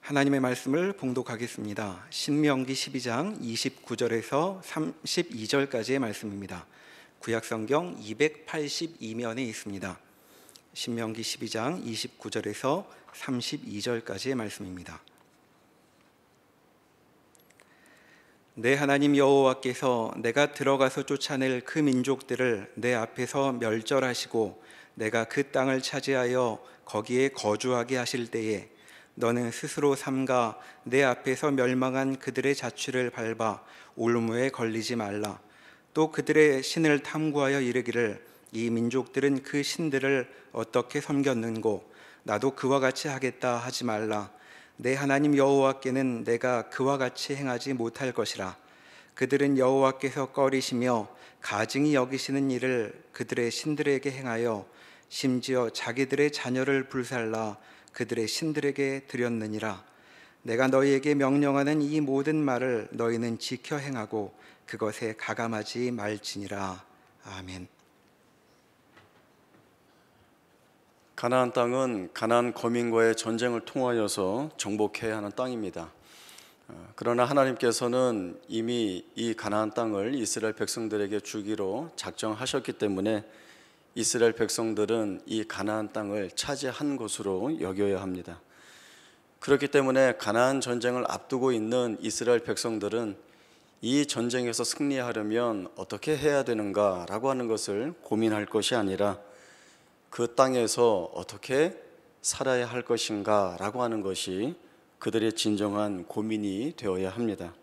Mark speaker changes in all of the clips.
Speaker 1: 하나님의 말씀을 봉독하겠습니다. 신명기 12장 29절에서 32절까지의 말씀입니다. 구약성경 282면에 있습니다. 신명기 12장 29절에서 32절까지의 말씀입니다. 내 하나님 여호와께서 내가 들어가서 쫓아낼 그 민족들을 내 앞에서 멸절하시고 내가 그 땅을 차지하여 거기에 거주하게 하실 때에 너는 스스로 삼가 내 앞에서 멸망한 그들의 자취를 밟아 올무에 걸리지 말라. 또 그들의 신을 탐구하여 이르기를 이 민족들은 그 신들을 어떻게 섬겼는고 나도 그와 같이 하겠다 하지 말라. 내 하나님 여호와께는 내가 그와 같이 행하지 못할 것이라. 그들은 여호와께서 꺼리시며 가증히 여기시는 일을 그들의 신들에게 행하여 심지어 자기들의 자녀를 불살라 그들의 신들에게 드렸느니라. 내가 너희에게 명령하는 이 모든 말을 너희는 지켜 행하고 그것에 가감하지 말지니라. 아멘.
Speaker 2: 가나안 땅은 가나안 거민과의 전쟁을 통하여서 정복해야 하는 땅입니다. 그러나 하나님께서는 이미 이 가나안 땅을 이스라엘 백성들에게 주기로 작정하셨기 때문에 이스라엘 백성들은 이 가나안 땅을 차지한 것으로 여겨야 합니다. 그렇기 때문에 가나안 전쟁을 앞두고 있는 이스라엘 백성들은 이 전쟁에서 승리하려면 어떻게 해야 되는가라고 하는 것을 고민할 것이 아니라 그 땅에서 어떻게 살아야 할 것인가라고 하는 것이 그들의 진정한 고민이 되어야 합니다.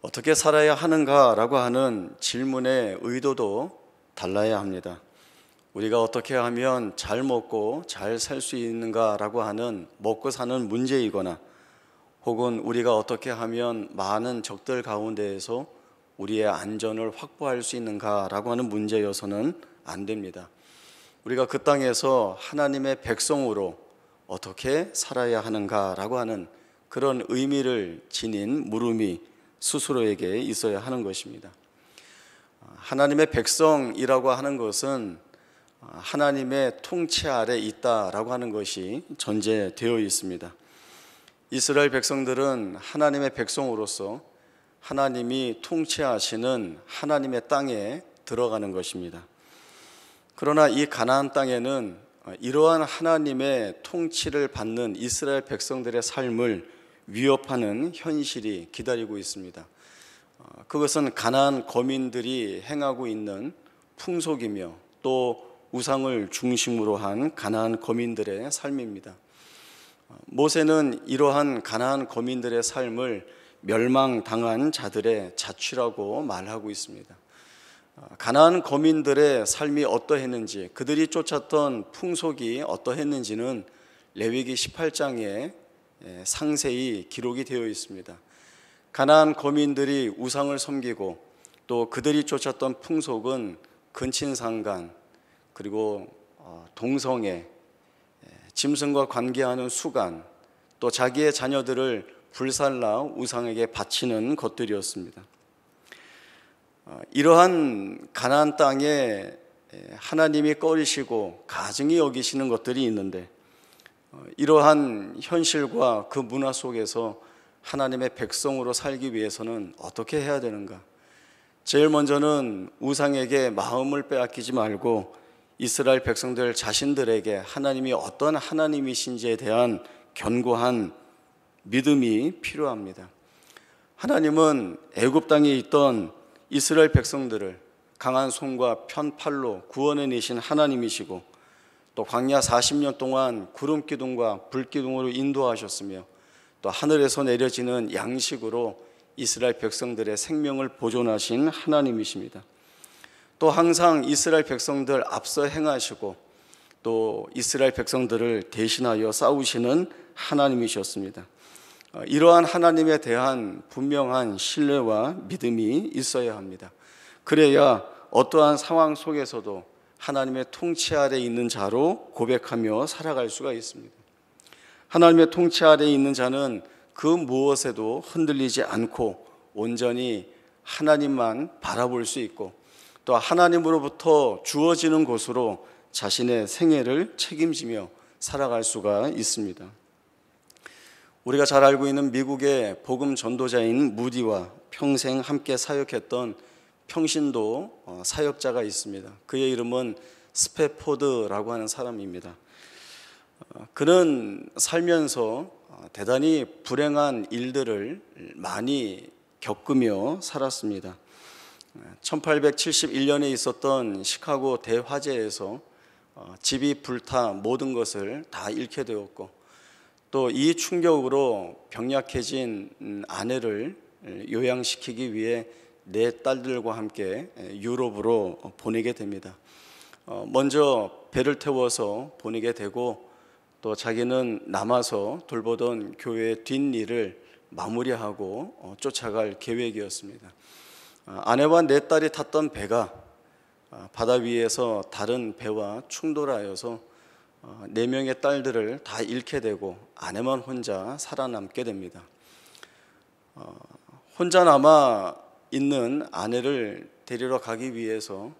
Speaker 2: 어떻게 살아야 하는가라고 하는 질문의 의도도 달라야 합니다. 우리가 어떻게 하면 잘 먹고 잘 살 수 있는가라고 하는 먹고 사는 문제이거나 혹은 우리가 어떻게 하면 많은 적들 가운데에서 우리의 안전을 확보할 수 있는가라고 하는 문제여서는 안 됩니다. 우리가 그 땅에서 하나님의 백성으로 어떻게 살아야 하는가라고 하는 그런 의미를 지닌 물음이 스스로에게 있어야 하는 것입니다. 하나님의 백성이라고 하는 것은 하나님의 통치 아래 있다라고 하는 것이 전제되어 있습니다. 이스라엘 백성들은 하나님의 백성으로서 하나님이 통치하시는 하나님의 땅에 들어가는 것입니다. 그러나 이 가나안 땅에는 이러한 하나님의 통치를 받는 이스라엘 백성들의 삶을 위협하는 현실이 기다리고 있습니다. 그것은 가나안 거민들이 행하고 있는 풍속이며 또 우상을 중심으로 한 가나안 거민들의 삶입니다. 모세는 이러한 가나안 거민들의 삶을 멸망당한 자들의 자취라고 말하고 있습니다. 가나안 거민들의 삶이 어떠했는지, 그들이 쫓았던 풍속이 어떠했는지는 레위기 18장에 상세히 기록이 되어 있습니다. 가나안 거민들이 우상을 섬기고 또 그들이 쫓았던 풍속은 근친상간 그리고 동성애, 짐승과 관계하는 수간, 또 자기의 자녀들을 불살라 우상에게 바치는 것들이었습니다. 이러한 가나안 땅에 하나님이 꺼리시고 가증히 여기시는 것들이 있는데 이러한 현실과 그 문화 속에서 하나님의 백성으로 살기 위해서는 어떻게 해야 되는가? 제일 먼저는 우상에게 마음을 빼앗기지 말고 이스라엘 백성들 자신들에게 하나님이 어떤 하나님이신지에 대한 견고한 믿음이 필요합니다. 하나님은 애굽 땅에 있던 이스라엘 백성들을 강한 손과 편팔로 구원해내신 하나님이시고 또 광야 40년 동안 구름 기둥과 불 기둥으로 인도하셨으며 또 하늘에서 내려지는 양식으로 이스라엘 백성들의 생명을 보존하신 하나님이십니다. 또 항상 이스라엘 백성들 앞서 행하시고 또 이스라엘 백성들을 대신하여 싸우시는 하나님이셨습니다. 이러한 하나님에 대한 분명한 신뢰와 믿음이 있어야 합니다. 그래야 어떠한 상황 속에서도 하나님의 통치 아래 있는 자로 고백하며 살아갈 수가 있습니다. 하나님의 통치 아래 있는 자는 그 무엇에도 흔들리지 않고 온전히 하나님만 바라볼 수 있고 또 하나님으로부터 주어지는 것으로 자신의 생애를 책임지며 살아갈 수가 있습니다. 우리가 잘 알고 있는 미국의 복음 전도자인 무디와 평생 함께 사역했던 평신도 사역자가 있습니다. 그의 이름은 스패포드라고 하는 사람입니다. 그는 살면서 대단히 불행한 일들을 많이 겪으며 살았습니다. 1871년에 있었던 시카고 대화재에서 집이 불타 모든 것을 다 잃게 되었고, 또 이 충격으로 병약해진 아내를 요양시키기 위해 네 딸들과 함께 유럽으로 보내게 됩니다. 먼저 배를 태워서 보내게 되고, 또 자기는 남아서 돌보던 교회의 뒷일을 마무리하고 쫓아갈 계획이었습니다. 아내와 네 딸이 탔던 배가 바다 위에서 다른 배와 충돌하여서 네 명의 딸들을 다 잃게 되고 아내만 혼자 살아남게 됩니다. 혼자 남아 있는 아내를 데리러 가기 위해서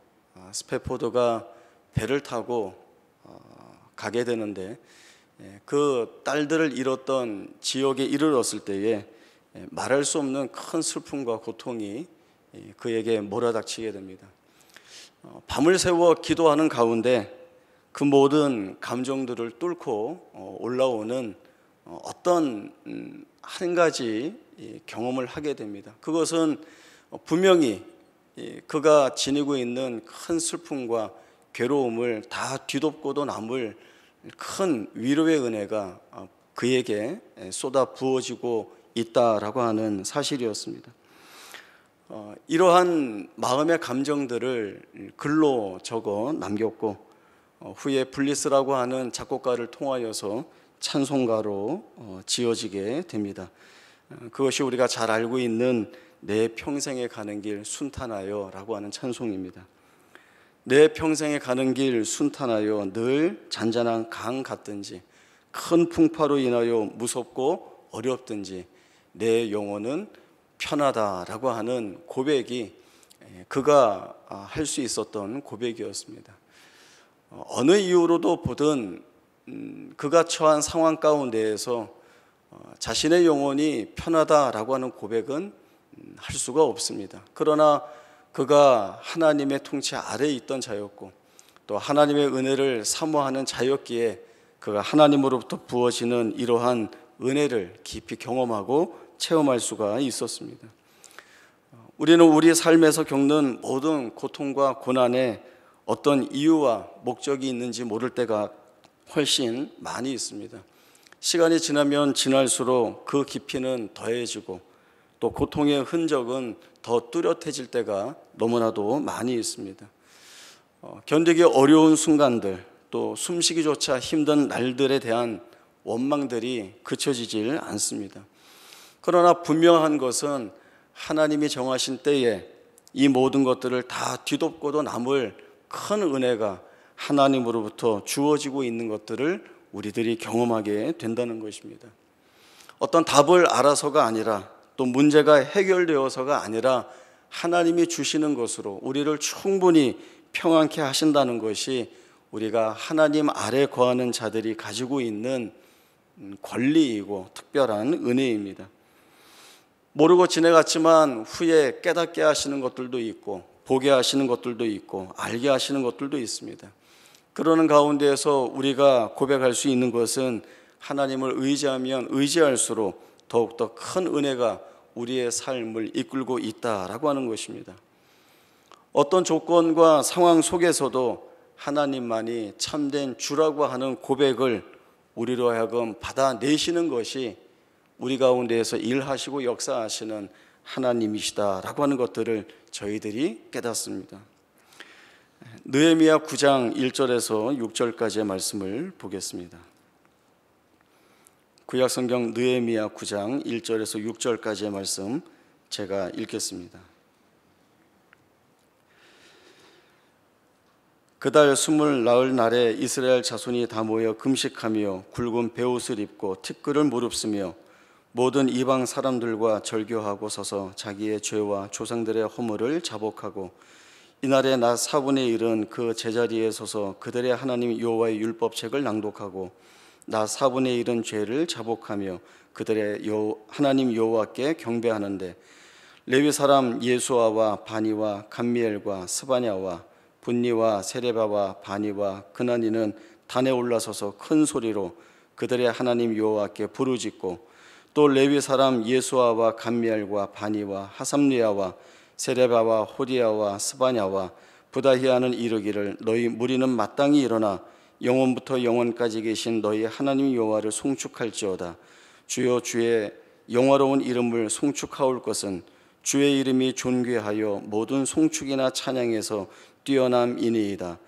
Speaker 2: 스패포드가 배를 타고 가게 되는데, 그 딸들을 잃었던 지역에 이르렀을 때에 말할 수 없는 큰 슬픔과 고통이 그에게 몰아닥치게 됩니다. 밤을 새워 기도하는 가운데 그 모든 감정들을 뚫고 올라오는 어떤 한 가지 경험을 하게 됩니다. 그것은 분명히 그가 지니고 있는 큰 슬픔과 괴로움을 다 뒤덮고도 남을 큰 위로의 은혜가 그에게 쏟아 부어지고 있다라고 하는 사실이었습니다. 이러한 마음의 감정들을 글로 적어 남겼고, 후에 블리스라고 하는 작곡가를 통하여서 찬송가로 지어지게 됩니다. 그것이 우리가 잘 알고 있는 내 평생에 가는 길 순탄하여 라고 하는 찬송입니다. 내 평생에 가는 길 순탄하여 늘 잔잔한 강 같든지 큰 풍파로 인하여 무섭고 어렵든지 내 영혼은 편하다라고 하는 고백이 그가 할 수 있었던 고백이었습니다. 어느 이유로도 보든 그가 처한 상황 가운데에서 자신의 영혼이 편하다라고 하는 고백은 할 수가 없습니다. 그러나 그가 하나님의 통치 아래에 있던 자였고, 또 하나님의 은혜를 사모하는 자였기에 그가 하나님으로부터 부어지는 이러한 은혜를 깊이 경험하고 체험할 수가 있었습니다. 우리는 우리 삶에서 겪는 모든 고통과 고난에 어떤 이유와 목적이 있는지 모를 때가 훨씬 많이 있습니다. 시간이 지나면 지날수록 그 깊이는 더해지고, 또 고통의 흔적은 더 뚜렷해질 때가 너무나도 많이 있습니다. 견디기 어려운 순간들, 또 숨쉬기조차 힘든 날들에 대한 원망들이 그쳐지질 않습니다. 그러나 분명한 것은 하나님이 정하신 때에 이 모든 것들을 다 뒤덮고도 남을 큰 은혜가 하나님으로부터 주어지고 있는 것들을 우리들이 경험하게 된다는 것입니다. 어떤 답을 알아서가 아니라, 또 문제가 해결되어서가 아니라 하나님이 주시는 것으로 우리를 충분히 평안케 하신다는 것이 우리가 하나님 아래 거하는 자들이 가지고 있는 권리이고 특별한 은혜입니다. 모르고 지내갔지만 후에 깨닫게 하시는 것들도 있고, 보게 하시는 것들도 있고, 알게 하시는 것들도 있습니다. 그러는 가운데에서 우리가 고백할 수 있는 것은 하나님을 의지하면 의지할수록 더욱더 큰 은혜가 우리의 삶을 이끌고 있다라고 하는 것입니다. 어떤 조건과 상황 속에서도 하나님만이 참된 주라고 하는 고백을 우리로 하여금 받아내시는 것이 우리 가운데에서 일하시고 역사하시는 하나님이시다라고 하는 것들을 저희들이 깨닫습니다. 느헤미야 9장 1절에서 6절까지의 말씀을 보겠습니다. 구약성경 느헤미야 9장 1절에서 6절까지의 말씀 제가 읽겠습니다. 그달 20 날에 이스라엘 자손이 다 모여 금식하며 굵은 베옷을 입고 티끌을 무릅쓰며 모든 이방 사람들과 절교하고 서서 자기의 죄와 조상들의 허물을 자복하고, 이날에 낮 4분의 1은 그 제자리에 서서 그들의 하나님 여호와의 율법책을 낭독하고, 나 4분의 1은 죄를 자복하며 그들의 하나님 여호와께 경배하는데 레위 사람 예수아와 바니와 감미엘과 스바냐와 분니와 세레바와 바니와 그나니는 단에 올라서서 큰 소리로 그들의 하나님 여호와께 부르짖고 또 레위 사람 예수아와 감미엘과 바니와 하삼리아와 세레바와 호디야와 스바냐와 부다히아는 이르기를 너희 무리는 마땅히 일어나 영원부터 영원까지 계신 너희 하나님 여호와를 송축할지어다. 주여 주의 영화로운 이름을 송축하올 것은 주의 이름이 존귀하여 모든 송축이나 찬양에서 뛰어남이니이다.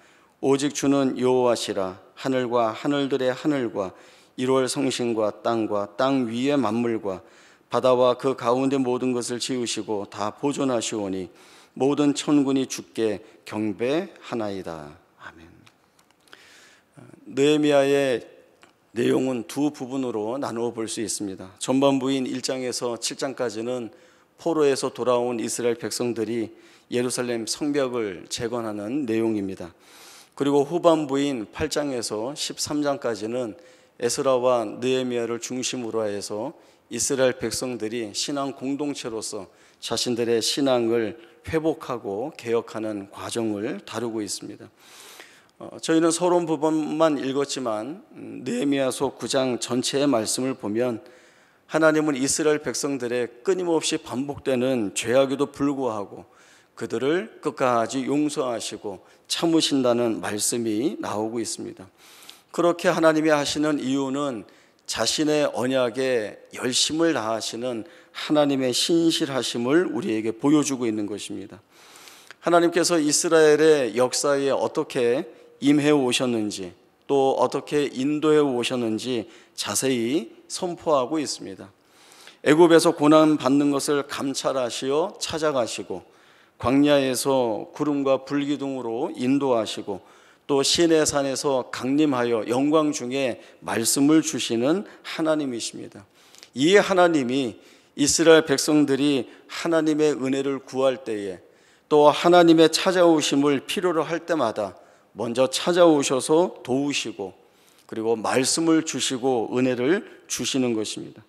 Speaker 2: 오직 주는 여호와시라. 하늘과 하늘들의 하늘과 1월 성신과 땅과 땅 위의 만물과 바다와 그 가운데 모든 것을 지으시고 다 보존하시오니 모든 천군이 주께 경배하나이다. 아멘. 느헤미야의 내용은 두 부분으로 나누어 볼 수 있습니다. 전반부인 1장에서 7장까지는 포로에서 돌아온 이스라엘 백성들이 예루살렘 성벽을 재건하는 내용입니다. 그리고 후반부인 8장에서 13장까지는 에스라와 느헤미야를 중심으로 해서 이스라엘 백성들이 신앙 공동체로서 자신들의 신앙을 회복하고 개혁하는 과정을 다루고 있습니다. 저희는 서론 부분만 읽었지만 느헤미야서 9장 전체의 말씀을 보면 하나님은 이스라엘 백성들의 끊임없이 반복되는 죄악에도 불구하고 그들을 끝까지 용서하시고 참으신다는 말씀이 나오고 있습니다. 그렇게 하나님이 하시는 이유는 자신의 언약에 열심을 다하시는 하나님의 신실하심을 우리에게 보여주고 있는 것입니다. 하나님께서 이스라엘의 역사에 어떻게 임해 오셨는지 또 어떻게 인도해 오셨는지 자세히 선포하고 있습니다. 애굽에서 고난 받는 것을 감찰하시어 찾아가시고 광야에서 구름과 불기둥으로 인도하시고 또 시내산에서 강림하여 영광 중에 말씀을 주시는 하나님이십니다. 이 하나님이 이스라엘 백성들이 하나님의 은혜를 구할 때에 또 하나님의 찾아오심을 필요로 할 때마다 먼저 찾아오셔서 도우시고 그리고 말씀을 주시고 은혜를 주시는 것입니다.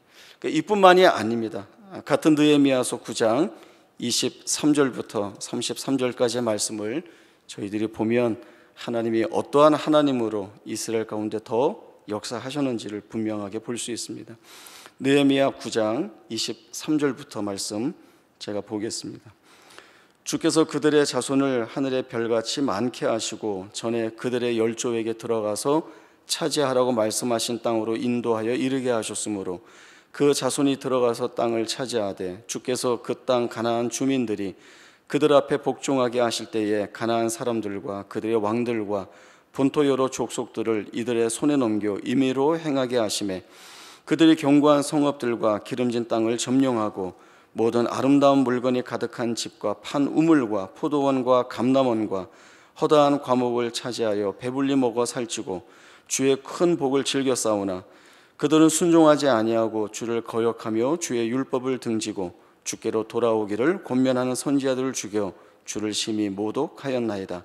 Speaker 2: 이뿐만이 아닙니다. 같은 느헤미야서 9장 23절부터 33절까지의 말씀을 저희들이 보면 하나님이 어떠한 하나님으로 이스라엘 가운데 더 역사하셨는지를 분명하게 볼 수 있습니다. 느헤미야 9장 23절부터 말씀 제가 보겠습니다. 주께서 그들의 자손을 하늘의 별같이 많게 하시고 전에 그들의 열조에게 들어가서 차지하라고 말씀하신 땅으로 인도하여 이르게 하셨으므로 그 자손이 들어가서 땅을 차지하되 주께서 그 땅 가나안 주민들이 그들 앞에 복종하게 하실 때에 가나안 사람들과 그들의 왕들과 본토 여러 족속들을 이들의 손에 넘겨 임의로 행하게 하시매 그들이 견고한 성읍들과 기름진 땅을 점령하고 모든 아름다운 물건이 가득한 집과 판 우물과 포도원과 감람원과 허다한 과목을 차지하여 배불리 먹어 살찌고 주의 큰 복을 즐겨 싸우나 그들은 순종하지 아니하고 주를 거역하며 주의 율법을 등지고 주께로 돌아오기를 권면하는 선지자들을 죽여 주를 심히 모독하였나이다.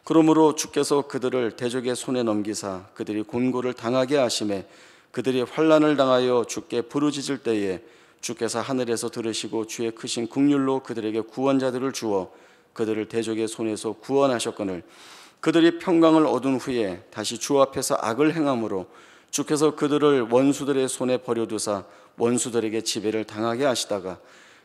Speaker 2: 그러므로 주께서 그들을 대적의 손에 넘기사 그들이 곤고를 당하게 하심에 그들이 환난을 당하여 주께 부르짖을 때에 주께서 하늘에서 들으시고 주의 크신 긍휼로 그들에게 구원자들을 주어 그들을 대적의 손에서 구원하셨거늘 그들이 평강을 얻은 후에 다시 주 앞에서 악을 행함으로 주께서 그들을 원수들의 손에 버려두사 원수들에게 지배를 당하게 하시다가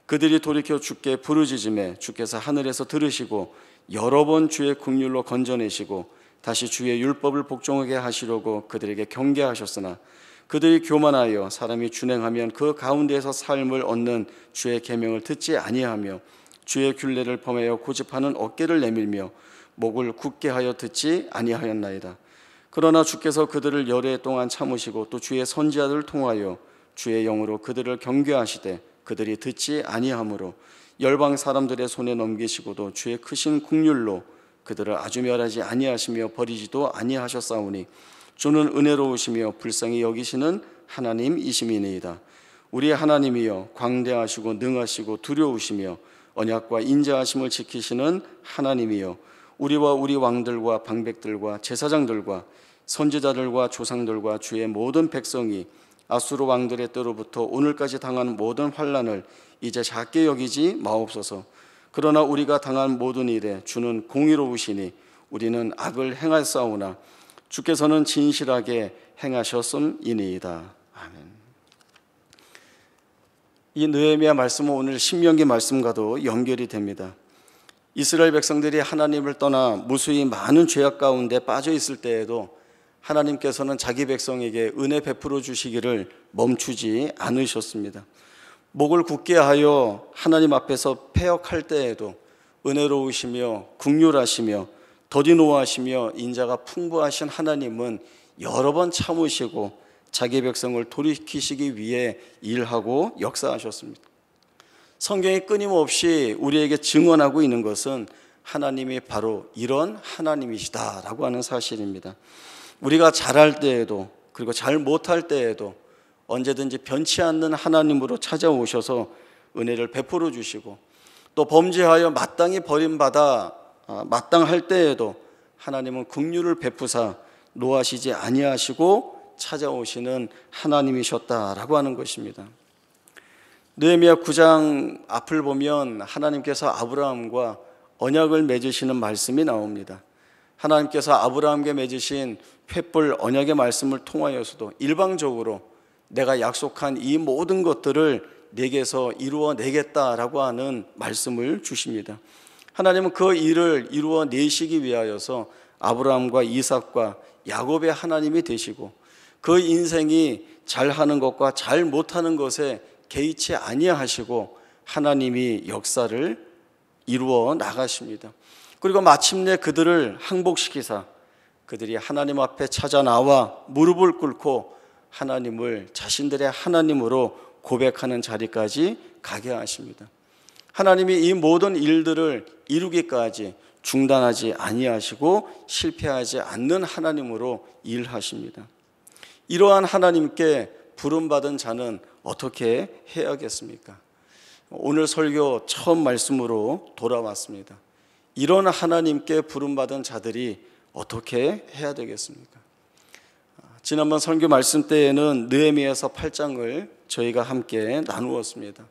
Speaker 2: 그들이 돌이켜 주께 부르짖음에 주께서 하늘에서 들으시고 여러 번 주의 긍휼로 건져내시고 다시 주의 율법을 복종하게 하시려고 그들에게 경계하셨으나 그들이 교만하여 사람이 준행하면 그 가운데에서 삶을 얻는 주의 계명을 듣지 아니하며 주의 규례를 범하여 고집하는 어깨를 내밀며 목을 굳게 하여 듣지 아니하였나이다. 그러나 주께서 그들을 열해 동안 참으시고 또 주의 선지자들을 통하여 주의 영으로 그들을 경계하시되 그들이 듣지 아니하므로 열방 사람들의 손에 넘기시고도 주의 크신 긍휼로 그들을 아주 멸하지 아니하시며 버리지도 아니하셨사오니 주는 은혜로우시며 불쌍히 여기시는 하나님이심이니이다. 우리 하나님이여 광대하시고 능하시고 두려우시며 언약과 인자하심을 지키시는 하나님이여 우리와 우리 왕들과 방백들과 제사장들과 선지자들과 조상들과 주의 모든 백성이 아수르 왕들의 때로부터 오늘까지 당한 모든 환난을 이제 작게 여기지 마옵소서. 그러나 우리가 당한 모든 일에 주는 공의로우시니 우리는 악을 행할사오나 주께서는 진실하게 행하셨음이니이다. 아멘. 이 느헤미야 말씀은 오늘 신명기 말씀과도 연결이 됩니다. 이스라엘 백성들이 하나님을 떠나 무수히 많은 죄악 가운데 빠져 있을 때에도 하나님께서는 자기 백성에게 은혜 베풀어 주시기를 멈추지 않으셨습니다. 목을 굳게 하여 하나님 앞에서 패역할 때에도 은혜로우시며 긍휼하시며 더디 노하시며 인자가 풍부하신 하나님은 여러 번 참으시고 자기 백성을 돌이키시기 위해 일하고 역사하셨습니다. 성경이 끊임없이 우리에게 증언하고 있는 것은 하나님이 바로 이런 하나님이시다라고 하는 사실입니다. 우리가 잘할 때에도 그리고 잘 못할 때에도 언제든지 변치 않는 하나님으로 찾아오셔서 은혜를 베풀어 주시고, 또 범죄하여 마땅히 버림받아 마땅할 때에도 하나님은 긍휼을 베푸사 노하시지 아니하시고 찾아오시는 하나님이셨다라고 하는 것입니다. 느헤미야 9장 앞을 보면 하나님께서 아브라함과 언약을 맺으시는 말씀이 나옵니다. 하나님께서 아브라함께 맺으신 횃불 언약의 말씀을 통하여서도 일방적으로 내가 약속한 이 모든 것들을 내게서 이루어내겠다라고 하는 말씀을 주십니다. 하나님은 그 일을 이루어내시기 위하여서 아브라함과 이삭과 야곱의 하나님이 되시고, 그 인생이 잘하는 것과 잘 못하는 것에 개의치 아니하시고 하나님이 역사를 이루어 나가십니다. 그리고 마침내 그들을 항복시키사 그들이 하나님 앞에 찾아 나와 무릎을 꿇고 하나님을 자신들의 하나님으로 고백하는 자리까지 가게 하십니다. 하나님이 이 모든 일들을 이루기까지 중단하지 아니하시고 실패하지 않는 하나님으로 일하십니다. 이러한 하나님께 부름받은 자는 어떻게 해야겠습니까? 오늘 설교 처음 말씀으로 돌아왔습니다. 이런 하나님께 부름받은 자들이 어떻게 해야 되겠습니까? 지난번 설교 말씀 때에는 느헤미야서 8장을 저희가 함께 나누었습니다.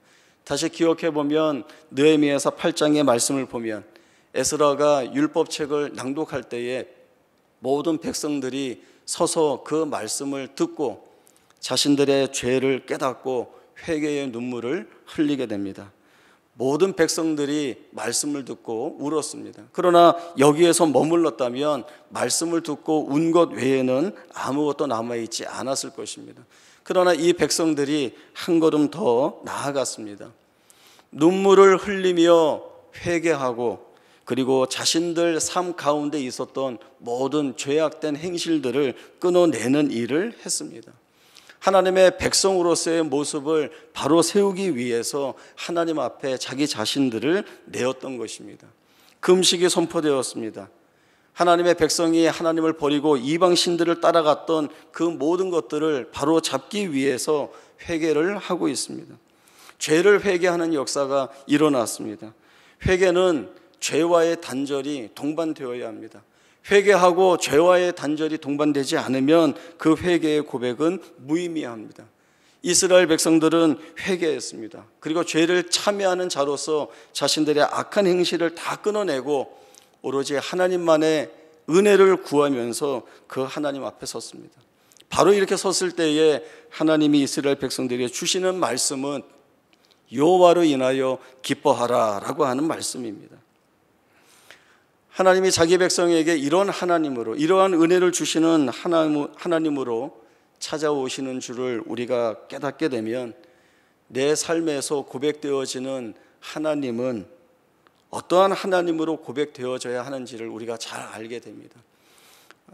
Speaker 2: 다시 기억해 보면 느헤미야서 8장의 말씀을 보면 에스라가 율법책을 낭독할 때에 모든 백성들이 서서 그 말씀을 듣고 자신들의 죄를 깨닫고 회개의 눈물을 흘리게 됩니다. 모든 백성들이 말씀을 듣고 울었습니다. 그러나 여기에서 머물렀다면 말씀을 듣고 운 것 외에는 아무것도 남아있지 않았을 것입니다. 그러나 이 백성들이 한 걸음 더 나아갔습니다. 눈물을 흘리며 회개하고, 그리고 자신들 삶 가운데 있었던 모든 죄악된 행실들을 끊어내는 일을 했습니다. 하나님의 백성으로서의 모습을 바로 세우기 위해서 하나님 앞에 자기 자신들을 내었던 것입니다. 금식이 선포되었습니다. 하나님의 백성이 하나님을 버리고 이방 신들을 따라갔던 그 모든 것들을 바로 잡기 위해서 회개를 하고 있습니다. 죄를 회개하는 역사가 일어났습니다. 회개는 죄와의 단절이 동반되어야 합니다. 회개하고 죄와의 단절이 동반되지 않으면 그 회개의 고백은 무의미합니다. 이스라엘 백성들은 회개했습니다. 그리고 죄를 참여하는 자로서 자신들의 악한 행실을 다 끊어내고 오로지 하나님만의 은혜를 구하면서 그 하나님 앞에 섰습니다. 바로 이렇게 섰을 때에 하나님이 이스라엘 백성들에게 주시는 말씀은 여호와로 인하여 기뻐하라 라고 하는 말씀입니다. 하나님이 자기 백성에게 이런 하나님으로, 이러한 은혜를 주시는 하나님으로 찾아오시는 줄을 우리가 깨닫게 되면 내 삶에서 고백되어지는 하나님은 어떠한 하나님으로 고백되어져야 하는지를 우리가 잘 알게 됩니다.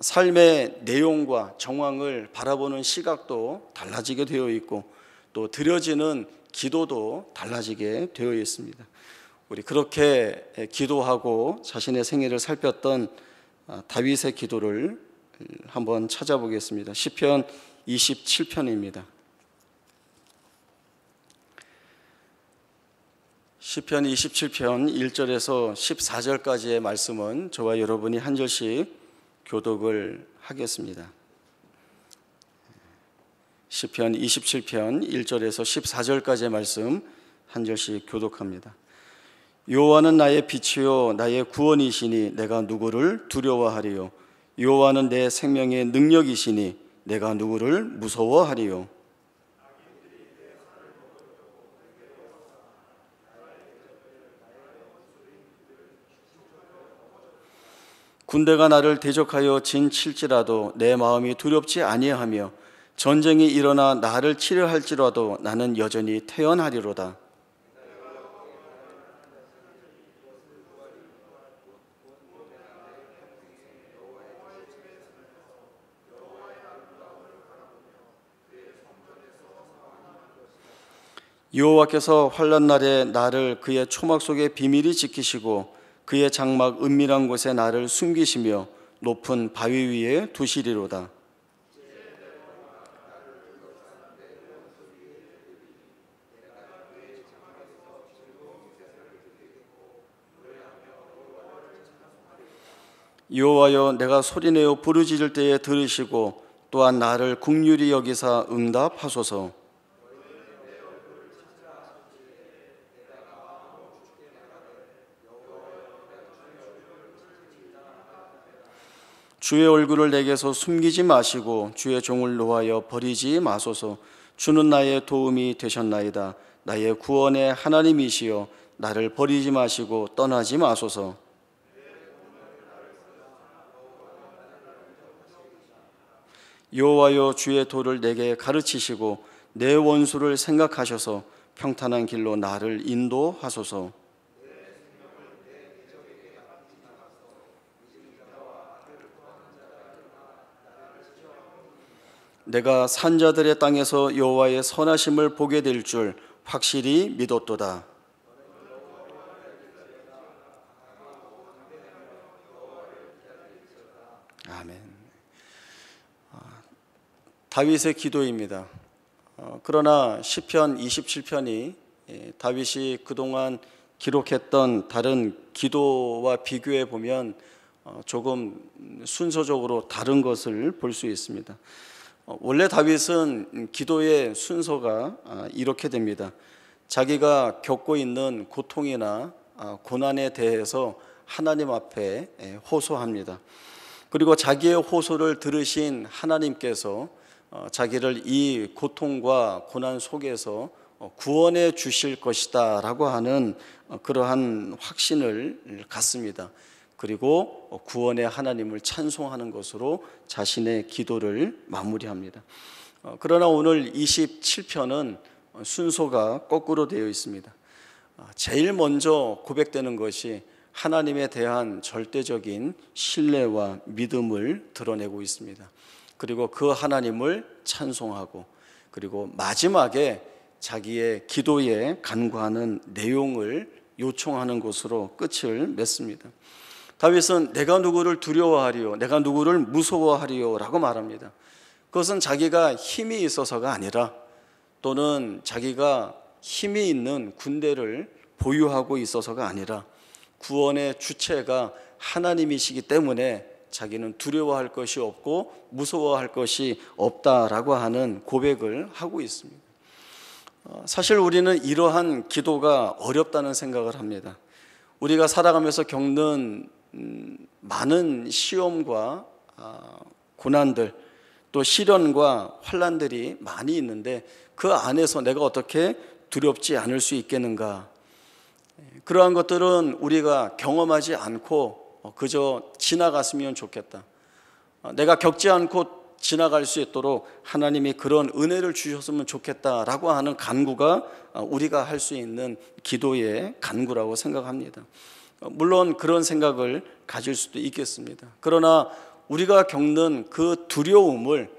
Speaker 2: 삶의 내용과 정황을 바라보는 시각도 달라지게 되어 있고, 또 드려지는 기도도 달라지게 되어 있습니다. 우리 그렇게 기도하고 자신의 생애를 살폈던 다윗의 기도를 한번 찾아보겠습니다. 시편 27편입니다. 시편 27편 1절에서 14절까지의 말씀은 저와 여러분이 한 절씩 교독을 하겠습니다. 시편 27편 1절에서 14절까지의 말씀 한 절씩 교독합니다. 여호와는 나의 빛이요 나의 구원이시니 내가 누구를 두려워하리요. 여호와는 내 생명의 능력이시니 내가 누구를 무서워하리요. 군대가 나를 대적하여 진칠지라도 내 마음이 두렵지 아니하며 전쟁이 일어나 나를 치려 할지라도 나는 여전히 태연하리로다. 여호와께서 환난 날에 나를 그의 초막 속에 비밀히 지키시고 그의 장막 은밀한 곳에 나를 숨기시며 높은 바위 위에 두시리로다. 여호와여 내가 소리내어 부르짖을 때에 들으시고 또한 나를 긍휼히 여기사 응답하소서. 주의 얼굴을 내게서 숨기지 마시고 주의 종을 노하여 버리지 마소서. 주는 나의 도움이 되셨나이다. 나의 구원의 하나님이시여 나를 버리지 마시고 떠나지 마소서. 여호와여 주의 도를 내게 가르치시고 내 원수를 생각하셔서 평탄한 길로 나를 인도하소서. 내가 산자들의 땅에서 여호와의 선하심을 보게 될 줄 확실히 믿었도다. 아멘. 다윗의 기도입니다. 그러나 시편 27편이 다윗이 그동안 기록했던 다른 기도와 비교해 보면 조금 순서적으로 다른 것을 볼 수 있습니다. 원래 다윗은 기도의 순서가 이렇게 됩니다. 자기가 겪고 있는 고통이나 고난에 대해서 하나님 앞에 호소합니다. 그리고 자기의 호소를 들으신 하나님께서 자기를 이 고통과 고난 속에서 구원해 주실 것이다 라고 하는 그러한 확신을 갖습니다. 그리고 구원의 하나님을 찬송하는 것으로 자신의 기도를 마무리합니다. 그러나 오늘 27편은 순서가 거꾸로 되어 있습니다. 제일 먼저 고백되는 것이 하나님에 대한 절대적인 신뢰와 믿음을 드러내고 있습니다. 그리고 그 하나님을 찬송하고 그리고 마지막에 자기의 기도에 간구하는 내용을 요청하는 것으로 끝을 맺습니다. 다윗은 내가 누구를 두려워하리요 내가 누구를 무서워하리요 라고 말합니다. 그것은 자기가 힘이 있어서가 아니라 또는 자기가 힘이 있는 군대를 보유하고 있어서가 아니라 구원의 주체가 하나님이시기 때문에 자기는 두려워할 것이 없고 무서워할 것이 없다라고 하는 고백을 하고 있습니다. 사실 우리는 이러한 기도가 어렵다는 생각을 합니다. 우리가 살아가면서 겪는 많은 시험과 고난들 또 시련과 환난들이 많이 있는데 그 안에서 내가 어떻게 두렵지 않을 수 있겠는가? 그러한 것들은 우리가 경험하지 않고 그저 지나갔으면 좋겠다. 내가 겪지 않고 지나갈 수 있도록 하나님이 그런 은혜를 주셨으면 좋겠다라고 하는 간구가 우리가 할 수 있는 기도의 간구라고 생각합니다. 물론 그런 생각을 가질 수도 있겠습니다. 그러나 우리가 겪는 그 두려움을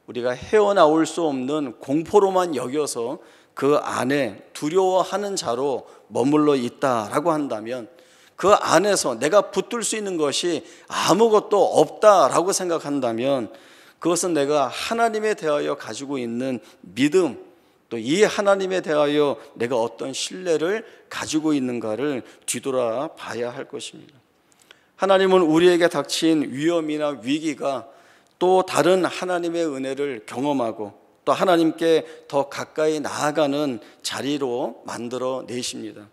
Speaker 2: 우리가 헤어나올 수 없는 공포로만 여겨서 그 안에 두려워하는 자로 머물러 있다라고 한다면 그 안에서 내가 붙들 수 있는 것이 아무것도 없다라고 생각한다면 그것은 내가 하나님에 대하여 가지고 있는 믿음 또 이 하나님에 대하여 내가 어떤 신뢰를 가지고 있는가를 뒤돌아 봐야 할 것입니다. 하나님은 우리에게 닥친 위험이나 위기가 또 다른 하나님의 은혜를 경험하고 또 하나님께 더 가까이 나아가는 자리로 만들어 내십니다.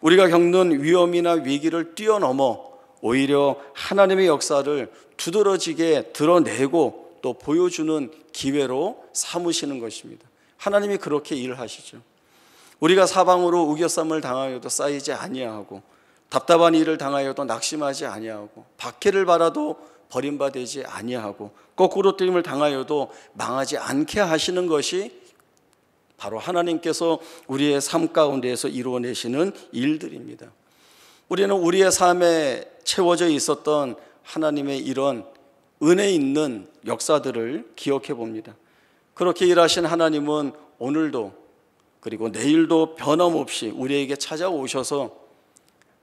Speaker 2: 우리가 겪는 위험이나 위기를 뛰어넘어 오히려 하나님의 역사를 두드러지게 드러내고 또 보여주는 기회로 삼으시는 것입니다. 하나님이 그렇게 일하시죠. 우리가 사방으로 우겨쌈을 당하여도 쌓이지 아니하고 답답한 일을 당하여도 낙심하지 아니하고 박해를 받아도 버림받지 아니하고 거꾸로 뜨임을 당하여도 망하지 않게 하시는 것이 바로 하나님께서 우리의 삶 가운데에서 이루어내시는 일들입니다. 우리는 우리의 삶에 채워져 있었던 하나님의 이런 은혜 있는 역사들을 기억해 봅니다. 그렇게 일하신 하나님은 오늘도 그리고 내일도 변함없이 우리에게 찾아오셔서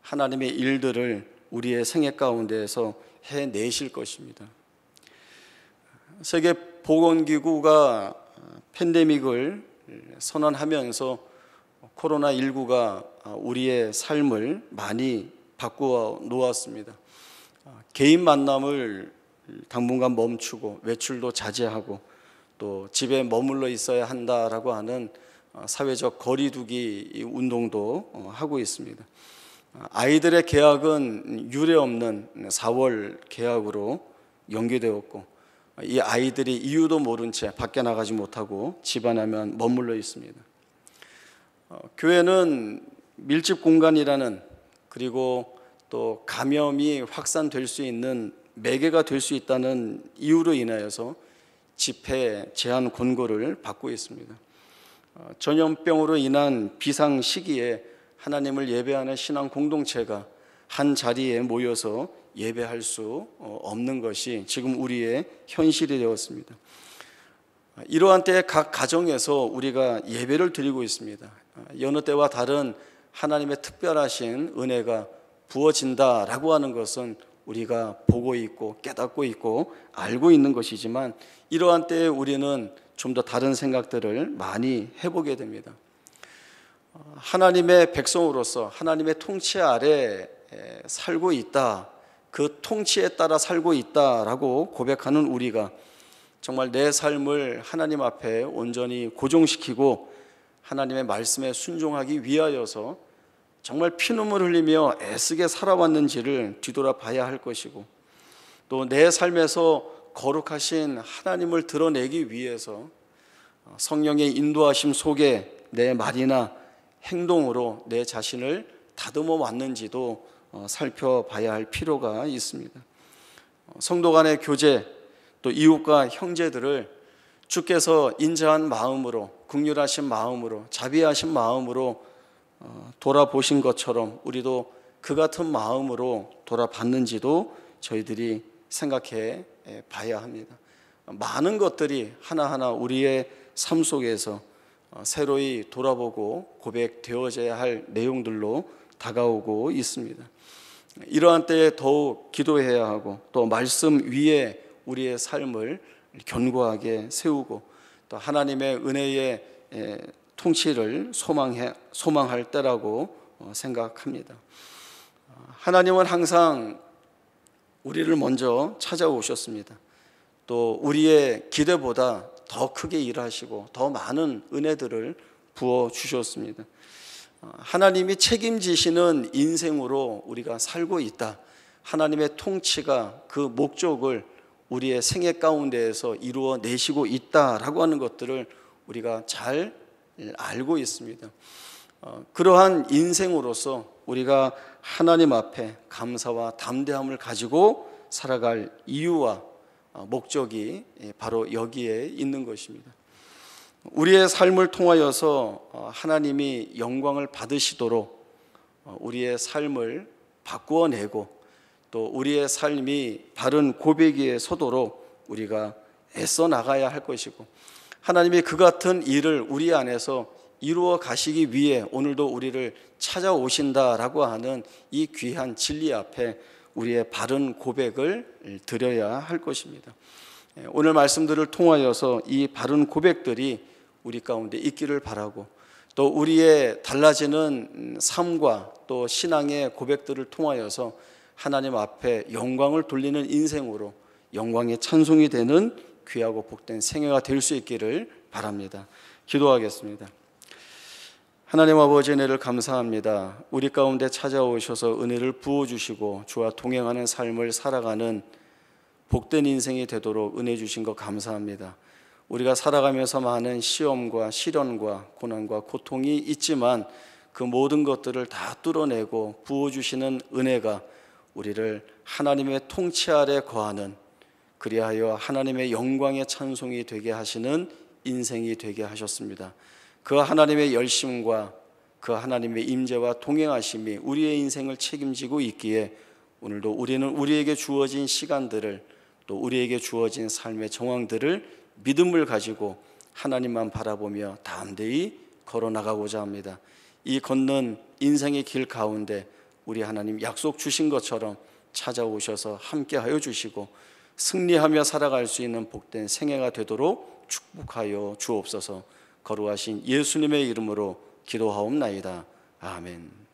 Speaker 2: 하나님의 일들을 우리의 생애 가운데에서 해내실 것입니다. 세계보건기구가 팬데믹을 선언하면서 코로나19가 우리의 삶을 많이 바꾸어 놓았습니다. 개인 만남을 당분간 멈추고 외출도 자제하고 또 집에 머물러 있어야 한다라고 하는 사회적 거리두기 운동도 하고 있습니다. 아이들의 개학은 유례없는 4월 개학으로 연기되었고 이 아이들이 이유도 모른 채 밖에 나가지 못하고 집안에만 머물러 있습니다. 교회는 밀집 공간이라는 그리고 또 감염이 확산될 수 있는 매개가 될 수 있다는 이유로 인하여서 집회 제한 권고를 받고 있습니다. 전염병으로 인한 비상 시기에 하나님을 예배하는 신앙 공동체가 한 자리에 모여서 예배할 수 없는 것이 지금 우리의 현실이 되었습니다. 이러한 때에 각 가정에서 우리가 예배를 드리고 있습니다. 여느 때와 다른 하나님의 특별하신 은혜가 부어진다라고 하는 것은 우리가 보고 있고 깨닫고 있고 알고 있는 것이지만 이러한 때에 우리는 좀 더 다른 생각들을 많이 해보게 됩니다. 하나님의 백성으로서 하나님의 통치 아래 살고 있다, 그 통치에 따라 살고 있다라고 고백하는 우리가 정말 내 삶을 하나님 앞에 온전히 고정시키고 하나님의 말씀에 순종하기 위하여서 정말 피눈물 흘리며 애쓰게 살아왔는지를 뒤돌아봐야 할 것이고 또 내 삶에서 거룩하신 하나님을 드러내기 위해서 성령의 인도하심 속에 내 말이나 행동으로 내 자신을 다듬어 왔는지도 살펴봐야 할 필요가 있습니다. 성도 간의 교제 또 이웃과 형제들을 주께서 인자한 마음으로 긍휼하신 마음으로 자비하신 마음으로 돌아보신 것처럼 우리도 그 같은 마음으로 돌아봤는지도 저희들이 생각해 봐야 합니다. 많은 것들이 하나하나 우리의 삶 속에서 새로이 돌아보고 고백되어져야 할 내용들로 다가오고 있습니다. 이러한 때에 더욱 기도해야 하고 또 말씀 위에 우리의 삶을 견고하게 세우고 또 하나님의 은혜의 통치를 소망할 때라고 생각합니다. 하나님은 항상 우리를 먼저 찾아오셨습니다. 또 우리의 기대보다 더 크게 일하시고 더 많은 은혜들을 부어주셨습니다. 하나님이 책임지시는 인생으로 우리가 살고 있다. 하나님의 통치가 그 목적을 우리의 생애 가운데에서 이루어내시고 있다라고 하는 것들을 우리가 잘 알고 있습니다. 그러한 인생으로서 우리가 하나님 앞에 감사와 담대함을 가지고 살아갈 이유와 목적이 바로 여기에 있는 것입니다. 우리의 삶을 통하여서 하나님이 영광을 받으시도록 우리의 삶을 바꾸어내고 또 우리의 삶이 바른 고백 위에 서도록 우리가 애써 나가야 할 것이고 하나님이 그 같은 일을 우리 안에서 이루어 가시기 위해 오늘도 우리를 찾아오신다라고 하는 이 귀한 진리 앞에 우리의 바른 고백을 드려야 할 것입니다. 오늘 말씀들을 통하여서 이 바른 고백들이 우리 가운데 있기를 바라고 또 우리의 달라지는 삶과 또 신앙의 고백들을 통하여서 하나님 앞에 영광을 돌리는 인생으로 영광의 찬송이 되는 귀하고 복된 생애가 될 수 있기를 바랍니다. 기도하겠습니다. 하나님 아버지, 은혜를 감사합니다. 우리 가운데 찾아오셔서 은혜를 부어주시고 주와 동행하는 삶을 살아가는 복된 인생이 되도록 은혜 주신 것 감사합니다. 우리가 살아가면서 많은 시험과 시련과 고난과 고통이 있지만 그 모든 것들을 다 뚫어내고 부어주시는 은혜가 우리를 하나님의 통치 아래 거하는, 그리하여 하나님의 영광의 찬송이 되게 하시는 인생이 되게 하셨습니다. 그 하나님의 열심과 그 하나님의 임재와 동행하심이 우리의 인생을 책임지고 있기에 오늘도 우리는 우리에게 주어진 시간들을, 또 우리에게 주어진 삶의 정황들을 믿음을 가지고 하나님만 바라보며 담대히 걸어나가고자 합니다. 이 걷는 인생의 길 가운데 우리 하나님 약속 주신 것처럼 찾아오셔서 함께하여 주시고 승리하며 살아갈 수 있는 복된 생애가 되도록 축복하여 주옵소서. 거룩하신 예수님의 이름으로 기도하옵나이다. 아멘.